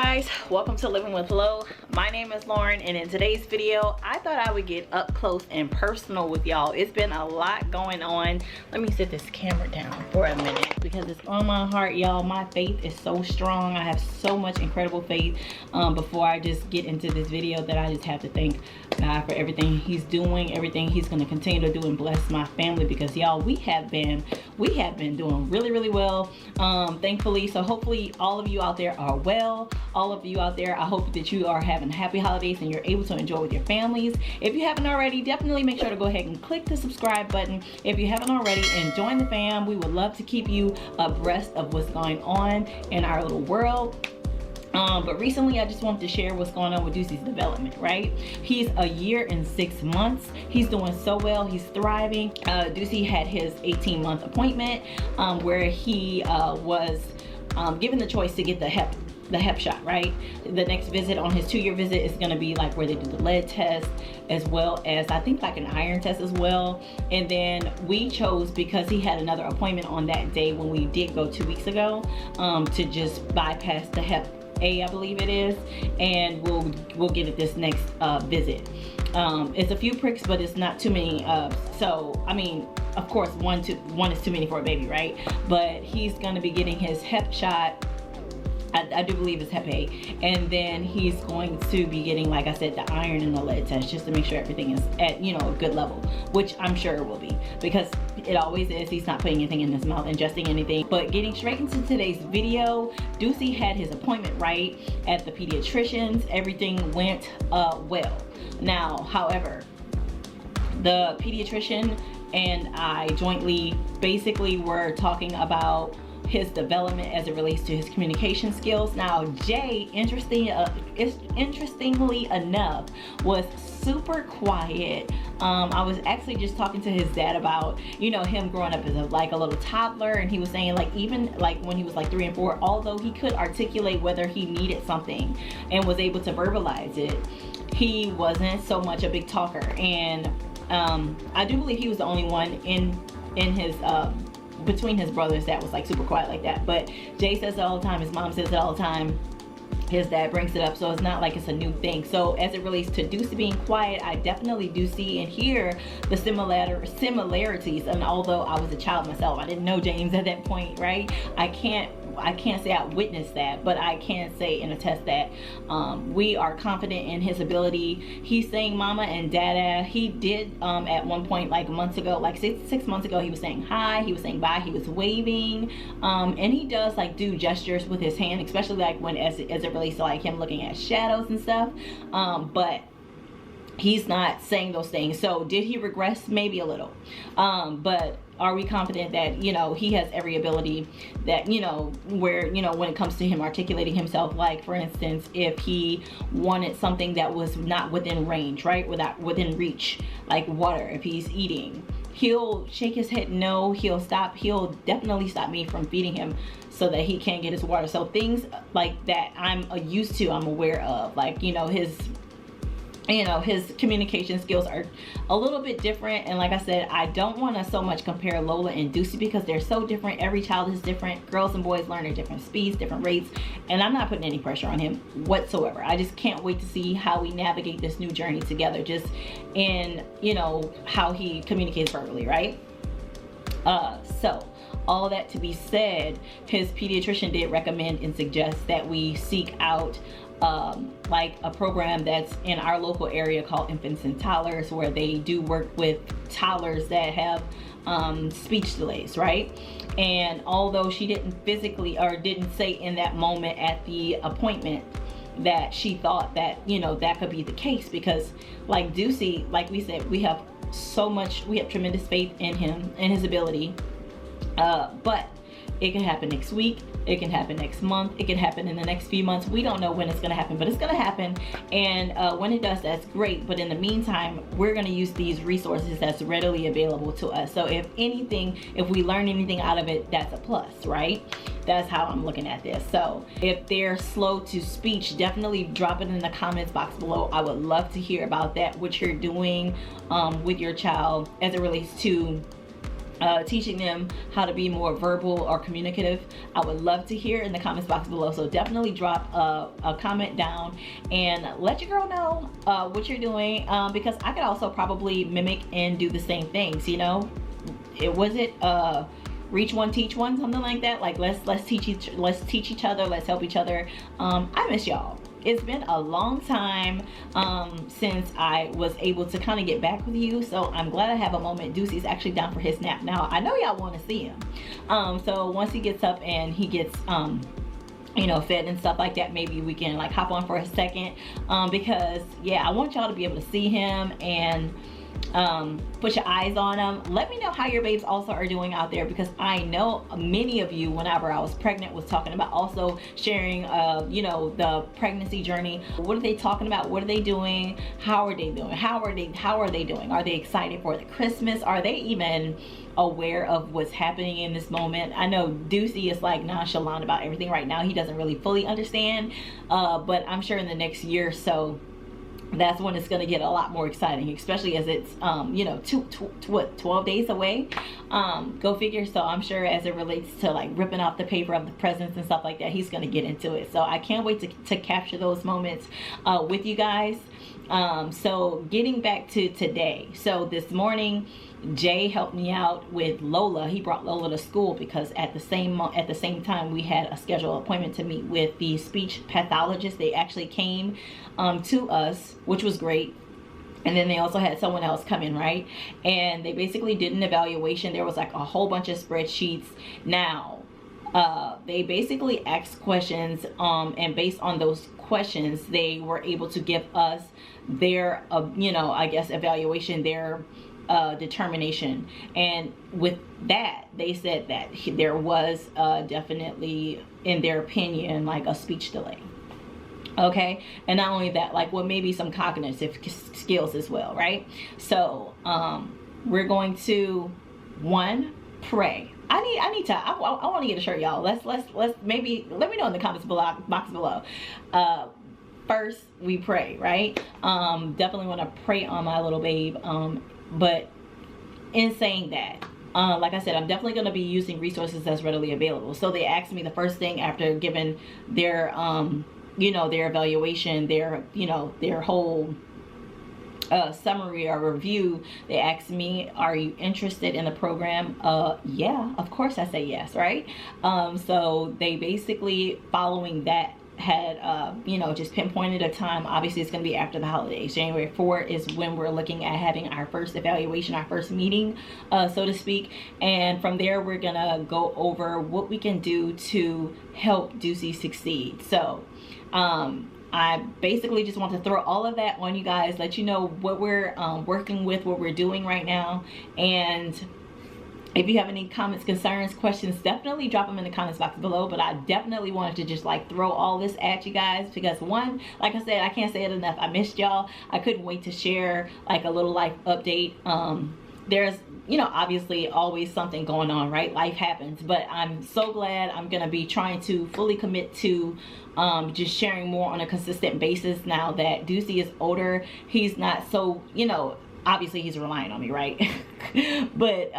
guys, welcome to Living with Lo. My name is Lauren, and in today's video I thought I would get up close and personal with y'all. It's been a lot going on. Let me sit this camera down for a minute because it's on my heart, y'all. My faith is so strong. I have so much incredible faith. Before I just get into this video, that I just have to thank God for everything he's doing, everything he's going to continue to do, and bless my family, because y'all, we have been doing really well, thankfully. So hopefully all of you out there are well. All of you out there, I hope that you are having happy holidays and you're able to enjoy with your families. If you haven't already, definitely make sure to go ahead and click the subscribe button if you haven't already, and join the fam. We would love to keep you abreast of what's going on in our little world. But recently I just wanted to share what's going on with Deucey's development, right? He's a year and 6 months. He's doing so well. He's thriving. Deucey had his 18-month appointment where he was given the choice to get the hep shot, right? The next visit on his 2-year visit is going to be like where they do the lead test, as well as I think like an iron test as well. And then we chose, because he had another appointment on that day when we did go 2 weeks ago, to just bypass the hep A, I believe it is, and we'll get it this next visit. It's a few pricks, but it's not too many. So I mean, of course, one is too many for a baby, right? But he's gonna be getting his hep shot. I do believe it's hep A, and then he's going to be getting, like I said, the iron and the lead test, just to make sure everything is at, you know, a good level, which I'm sure it will be, because it always is. He's not putting anything in his mouth, ingesting anything. But getting straight into today's video, Deucey had his appointment right at the pediatrician's. Everything went well. Now, however, the pediatrician and I jointly basically were talking about his development as it relates to his communication skills. Now, Jay, interestingly enough, was super quiet. I was actually just talking to his dad about, you know, him growing up as like a little toddler, and he was saying, like, even like when he was like 3 and 4, although he could articulate whether he needed something and was able to verbalize it, he wasn't so much a big talker. And I do believe he was the only one in his between his brothers that was like super quiet like that. But Jay says it all the time, his mom says it all the time, his dad brings it up, so it's not like it's a new thing. So as it relates to Deucey being quiet, I definitely do see and hear the similarities. And although I was a child myself, I didn't know James at that point, right? I can't say I witnessed that, but I can say and attest that we are confident in his ability. He's saying mama and dada. He did at one point, like months ago, like six months ago, he was saying hi, he was saying bye, he was waving, and he does like do gestures with his hand, especially like when as it relates to like him looking at shadows and stuff, but he's not saying those things. So did he regress? Maybe a little, but are we confident that, you know, he has every ability that, you know, where, you know, when it comes to him articulating himself, like for instance, if he wanted something that was not within range, right, within reach, like water, if he's eating, he'll shake his head no, he'll definitely stop me from feeding him so that he can get his water. So things like that I'm used to, I'm aware of, like, you know, his communication skills are a little bit different. And like I said, I don't want to so much compare Lola and Deucey because they're so different. Every child is different. Girls and boys learn at different speeds, different rates, and I'm not putting any pressure on him whatsoever. I just can't wait to see how we navigate this new journey together, just in, you know, how he communicates verbally, right? So all that to be said, his pediatrician did recommend and suggest that we seek out like a program that's in our local area called Infants and Toddlers, where they do work with toddlers that have speech delays, right? And although she didn't physically, or didn't say in that moment at the appointment that she thought that, you know, that could be the case, because like Deucey, like we said, we have tremendous faith in him and his ability, but it can happen next week, it can happen next month, it can happen in the next few months. We don't know when it's going to happen, but it's going to happen. And when it does, that's great. But in the meantime, we're going to use these resources that's readily available to us. So if anything, if we learn anything out of it, that's a plus, right? That's how I'm looking at this. So if they're slow to speech, definitely drop it in the comments box below. I would love to hear about that, what you're doing with your child as it relates to teaching them how to be more verbal or communicative. I would love to hear in the comments box below, so definitely drop a comment down and let your girl know what you're doing, because I could also probably mimic and do the same things, you know. Reach one, teach one, something like that. Like let's teach each other, let's help each other. I miss y'all. It's been a long time since I was able to kind of get back with you, so I'm glad I have a moment. Deucey's actually down for his nap now. I know y'all want to see him, so once he gets up and he gets you know, fed and stuff like that, maybe we can like hop on for a second, because yeah, I want y'all to be able to see him and put your eyes on them. Let me know how your babes also are doing out there, because I know many of you, whenever I was pregnant, was talking about also sharing you know, the pregnancy journey. What are they talking about? What are they doing? How are they doing? How are they doing? Are they excited for the Christmas? Are they even aware of what's happening in this moment? I know Deucey is like nonchalant about everything right now. He doesn't really fully understand, but I'm sure in the next year or so, that's when it's going to get a lot more exciting, especially as it's you know, 12 days away. Go figure. So I'm sure as it relates to like ripping off the paper of the presents and stuff like that, he's going to get into it. So I can't wait to capture those moments with you guys. So getting back to today, so this morning Jay helped me out with Lola. He brought Lola to school because at the same time we had a scheduled appointment to meet with the speech pathologist. They actually came to us, which was great. And then they also had someone else come in, right? And they basically did an evaluation. There was like a whole bunch of spreadsheets. Now they basically asked questions, and based on those questions they were able to give us their you know, I guess evaluation, their determination. And with that, they said that there was definitely, in their opinion, like a speech delay. Okay, and not only that, like, well, maybe some cognitive skills as well, right? So we're going to pray. I need to, I want to get a shirt, y'all. Let's maybe let me know in the comments box below. First we pray, right? Definitely want to pray on my little babe. But in saying that, like I said, I'm definitely going to be using resources that's readily available. So they asked me the first thing after giving their you know, their evaluation, their, you know, their whole summary or review, they asked me, are you interested in the program? Yeah, of course I say yes, right? So they basically, following that, had you know, just pinpointed a time. Obviously it's going to be after the holidays. January 4th is when we're looking at having our first evaluation, our first meeting, so to speak. And from there we're gonna go over what we can do to help Deucey succeed. So I basically just want to throw all of that on you guys, let you know what we're working with, what we're doing right now. And if you have any comments, concerns, questions, definitely drop them in the comments box below. But I definitely wanted to just like throw all this at you guys because, one, like I said, I can't say it enough, I missed y'all. I couldn't wait to share like a little life update. There's, you know, obviously always something going on, right? Life happens, but I'm so glad. I'm gonna be trying to fully commit to just sharing more on a consistent basis now that Deucey is older. He's not so, you know, obviously he's relying on me, right? But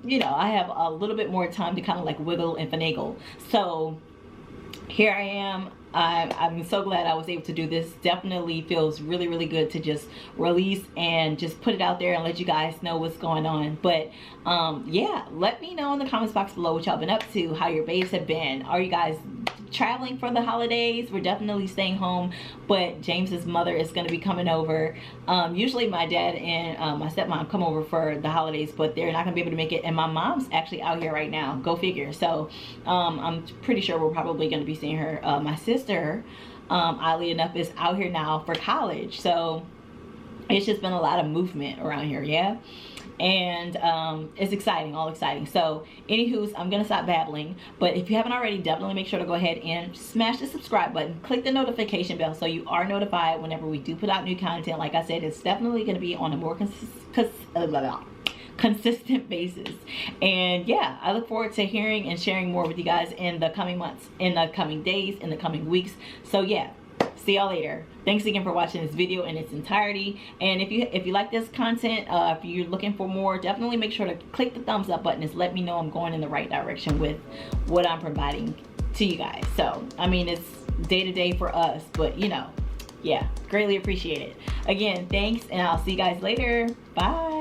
you know, I have a little bit more time to kind of like wiggle and finagle. So here I am. I'm so glad I was able to do this. Definitely feels really, really good to just release and just put it out there and let you guys know what's going on. But yeah, let me know in the comments box below what y'all been up to, how your babes have been. Are you guys traveling for the holidays? We're definitely staying home, but James's mother is going to be coming over. Usually my dad and my stepmom come over for the holidays, but they're not going to be able to make it, and my mom's actually out here right now. Go figure. So I'm pretty sure we're probably going to be seeing her. My sister, oddly enough, is out here now for college, so it's just been a lot of movement around here. Yeah. And it's exciting, all exciting. So anywho's, I'm gonna stop babbling, but if you haven't already, definitely make sure to go ahead and smash the subscribe button, click the notification bell so you are notified whenever we do put out new content. Like I said, it's definitely going to be on a more consistent basis. And yeah, I look forward to hearing and sharing more with you guys in the coming months, in the coming days, in the coming weeks. So yeah, see y'all later. Thanks again for watching this video in its entirety. And if you like this content, if you're looking for more, definitely make sure to click the thumbs up button. Just let me know I'm going in the right direction with what I'm providing to you guys. So I mean, it's day to day for us, but you know, yeah, greatly appreciate it. Again, thanks, and I'll see you guys later. Bye.